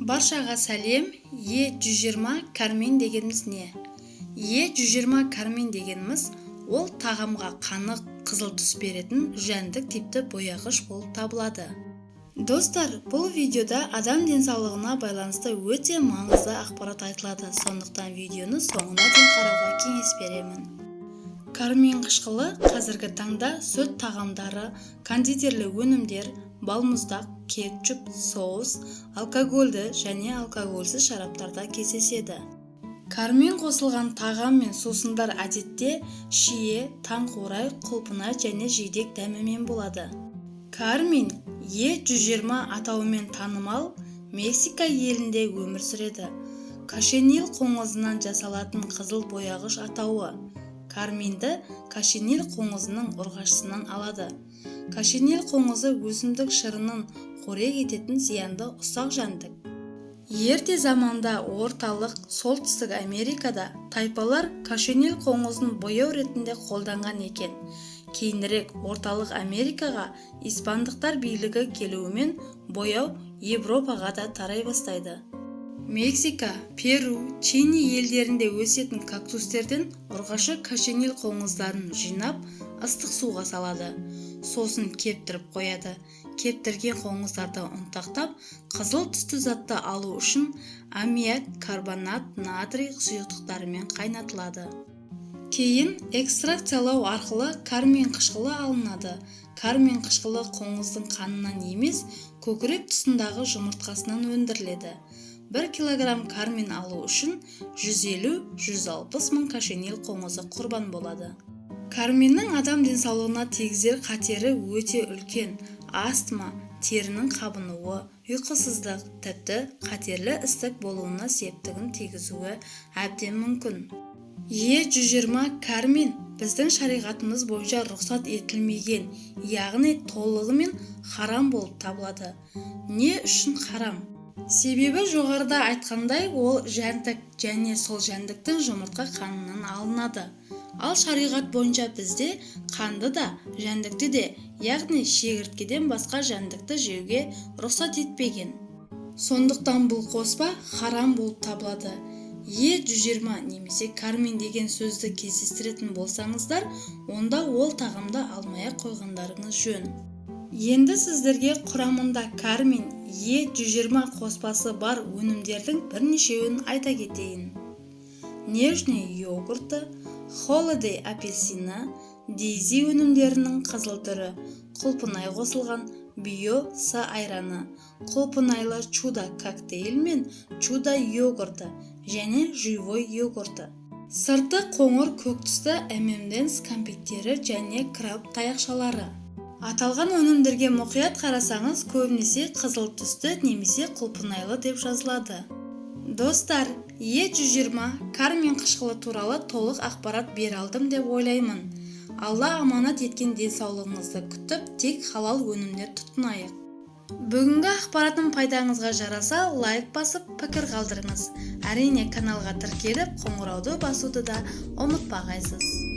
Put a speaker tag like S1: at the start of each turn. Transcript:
S1: Баршаға сәлем. Е120 кармин дегеніміз не? Е120 кармин дегеніміз ол тағамға қанық қызыл түс беретін жәндік типті бояғыш болып табылады. Достар, бұл видеода адам денсаулығына байланысты өте маңызды ақпарат айтылады. Сондықтан видеоны соңына дейін қарауға кеңес беремін. Кармин қышқылы қазіргі таңда сүт тағамдары, кондитерлі өнімдер, балмұздақ, кетчуп, соус, алкогольді және алкогольсіз шараптарда кездеседі. Кармин қосылған тағам мен сусындар әдетте шие, таңқурай, құлпынай және жидек дәмімен болады. Кармин Е120 атауымен танымал Мексика елінде өмір сүреді. Кошенил қоңызынан жасалатын қызыл бояғыш атауы. Карминді кошенил қоңызының ұрғашысынан алады. Кошенил қоңызы өсімдік шырынын қорек ететін зиянды ұсақ жәндік. Ерте заманда орталық солтүстік Америкада тайпалар кошенил қоңызын бояу ретінде қолданған екен. Кейінірек орталық Америкаға испандықтар билігі келуімен бояу Европаға да тарай бастайды. Мексика, Перу, Чили елдерінде өсетін кактустерден ұрғашы кошенил қоңыздарын жинап, ыстық суға салады. Сосын кептіріп қояды. Кептірген қоңыздарды ұнтақтап, қызыл түсті затты алу үшін аммиак, карбонат, натрий сұйықтықтарымен қайнатылады. Кейін экстракциялау арқылы кармин қышқылы алынады. Кармин қышқылы қоңыздың қанынан емес, көкірек тұсындағы жұмыртқасынан өндіріледі. 1 килограмм кармин алу үшін 150-160 мың кошенил қоңызы құрбан болады. Карминнің адам денсаулығына тигізер қатері өте үлкен. Астма, терінің қабынуы, ұйқысыздық, тіпті қатерлі ісік болуына септігін тигізуі әбден мүмкін. Е120 кармин біздің шариғатымыз бойынша рұқсат етілмеген, яғни толығымен харам болып табылады. Не үшін харам? Себебі жоғарыда айтқандай, ол жәндік және сол жәндіктің жұмыртқа қанынан алынады. Ал шариғат бойынша бізде қанды да, жәндікті де, яғни шегірткеден басқа жәндікті жеуге рұқсат етпеген. Сондықтан бұл қоспа харам болып табылады. Е120 немесе кармин деген сөзді кездестіретін болсаңыздар, онда ол тағамды алмай-ақ қойғандарыңыз жөн. Енді сіздерге құрамында кармин, Е120 қоспасы бар өнімдердің бірнешеуін айта кетейін. Нежный йогурты, холодей апельсины, дейзи өнімдерінің қызыл түрі, құлпынай қосылған био с айраны, құлпынайлы чудо коктейль мен чудо йогурты және живой йогурты. Сырты қоңыр көк түсті M&M's кәмпиттері және краб таяқшалары. Аталған өнімдерге мұқият қарасаңыз, көбінесе қызыл түсті немесе құлпынайлы деп жазылады. Достар, Е120 кармин қышқылы туралы толық ақпарат бере алдым деп ойлаймын. Алла аманат еткен денсаулығыңызды күтіп, тек халал өнімдер тұтынайық. Бүгінгі ақпаратым пайдаңызға жараса, лайк басып, пікір қалдырыңыз. Әрине каналға тіркеліп, қоңырауды басуды да ұмытпағайсыз.